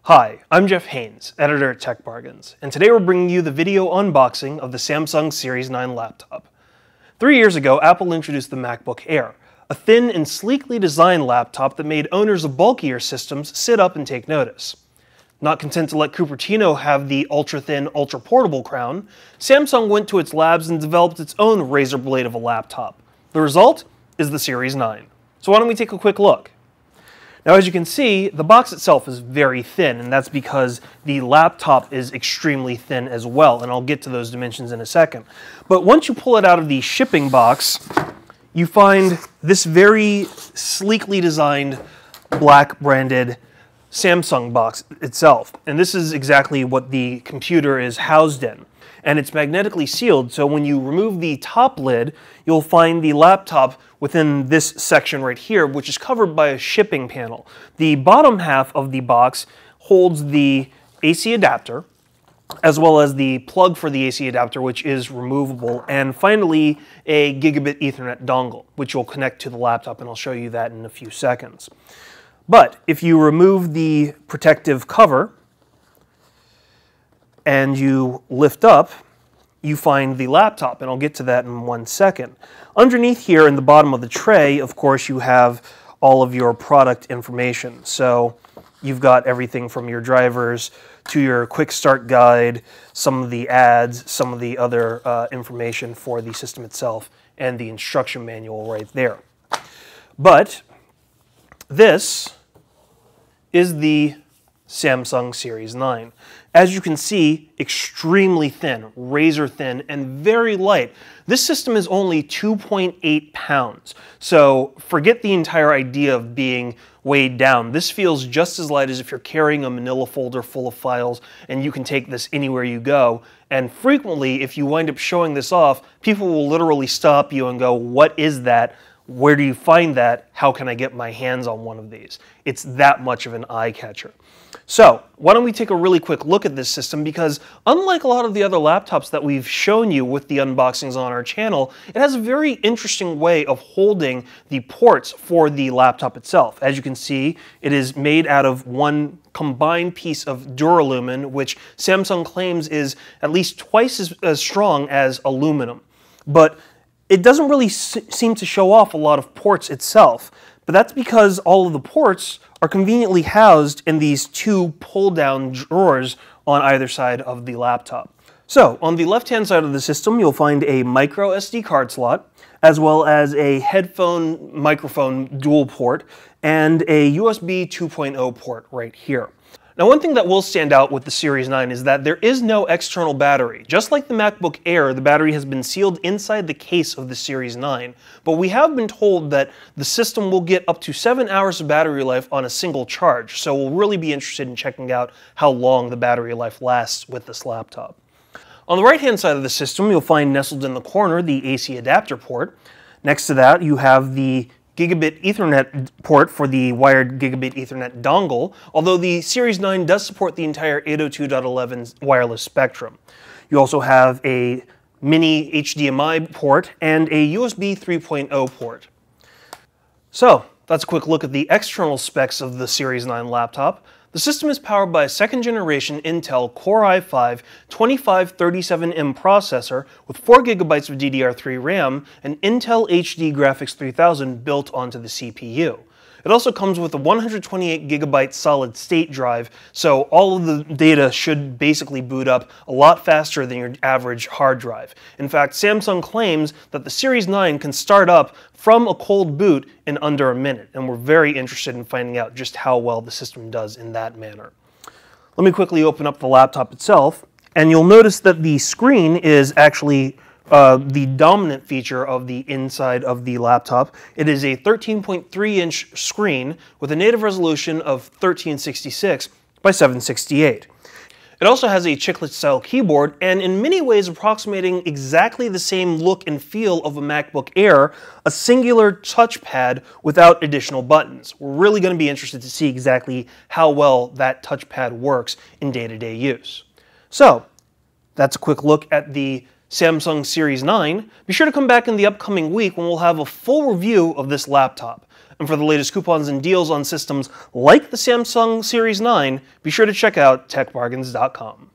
Hi, I'm Jeff Haynes, editor at Tech Bargains, and today we're bringing you the video unboxing of the Samsung Series 9 laptop. 3 years ago, Apple introduced the MacBook Air, a thin and sleekly designed laptop that made owners of bulkier systems sit up and take notice. Not content to let Cupertino have the ultra-thin, ultra-portable crown, Samsung went to its labs and developed its own razor blade of a laptop. The result is the Series 9. So why don't we take a quick look? Now, as you can see, the box itself is very thin, and that's because the laptop is extremely thin as well, and I'll get to those dimensions in a second. But once you pull it out of the shipping box, you find this very sleekly designed black branded Samsung box itself. And this is exactly what the computer is housed in. And it's magnetically sealed, so when you remove the top lid, you'll find the laptop within this section right here, which is covered by a shipping panel. The bottom half of the box holds the AC adapter, as well as the plug for the AC adapter, which is removable, and finally a gigabit Ethernet dongle, which will connect to the laptop, and I'll show you that in a few seconds. But if you remove the protective cover and you lift up, you find the laptop, and I'll get to that in 1 second. Underneath here in the bottom of the tray, of course, you have all of your product information. So you've got everything from your drivers to your quick start guide, some of the ads, some of the other information for the system itself, and the instruction manual right there. But this is the Samsung Series 9. As you can see, extremely thin, razor thin, and very light. This system is only 2.8 pounds, so forget the entire idea of being weighed down. This feels just as light as if you're carrying a manila folder full of files, and you can take this anywhere you go. And frequently, if you wind up showing this off, people will literally stop you and go, "What is that? Where do you find that? How can I get my hands on one of these?" It's that much of an eye catcher. So why don't we take a really quick look at this system, because unlike a lot of the other laptops that we've shown you with the unboxings on our channel, it has a very interesting way of holding the ports for the laptop itself. As you can see, it is made out of one combined piece of duralumin, which Samsung claims is at least twice as strong as aluminum. But it doesn't really seem to show off a lot of ports itself, but that's because all of the ports are conveniently housed in these two pull-down drawers on either side of the laptop. So, on the left-hand side of the system, you'll find a micro SD card slot, as well as a headphone microphone dual port, and a USB 2.0 port right here. Now, one thing that will stand out with the Series 9 is that there is no external battery. Just like the MacBook Air, the battery has been sealed inside the case of the Series 9, but we have been told that the system will get up to 7 hours of battery life on a single charge, so we'll really be interested in checking out how long the battery life lasts with this laptop. On the right-hand side of the system, you'll find nestled in the corner the AC adapter port. Next to that, you have the Gigabit Ethernet port for the wired Gigabit Ethernet dongle, although the Series 9 does support the entire 802.11 wireless spectrum. You also have a mini HDMI port and a USB 3.0 port. So, that's a quick look at the external specs of the Series 9 laptop. The system is powered by a second-generation Intel Core i5 2537M processor with 4 GB of DDR3 RAM and Intel HD Graphics 3000 built onto the CPU. It also comes with a 128 GB solid-state drive, so all of the data should basically boot up a lot faster than your average hard drive. In fact, Samsung claims that the Series 9 can start up from a cold boot in under a minute, and we're very interested in finding out just how well the system does in that manner. Let me quickly open up the laptop itself, and you'll notice that the screen is actually the dominant feature of the inside of the laptop. It is a 13.3-inch screen with a native resolution of 1366 by 768. It also has a chiclet-style keyboard, and in many ways approximating exactly the same look and feel of a MacBook Air, a singular touchpad without additional buttons. We're really going to be interested to see exactly how well that touchpad works in day-to-day use. So, that's a quick look at the Samsung Series 9, be sure to come back in the upcoming week when we'll have a full review of this laptop. And for the latest coupons and deals on systems like the Samsung Series 9, be sure to check out techbargains.com.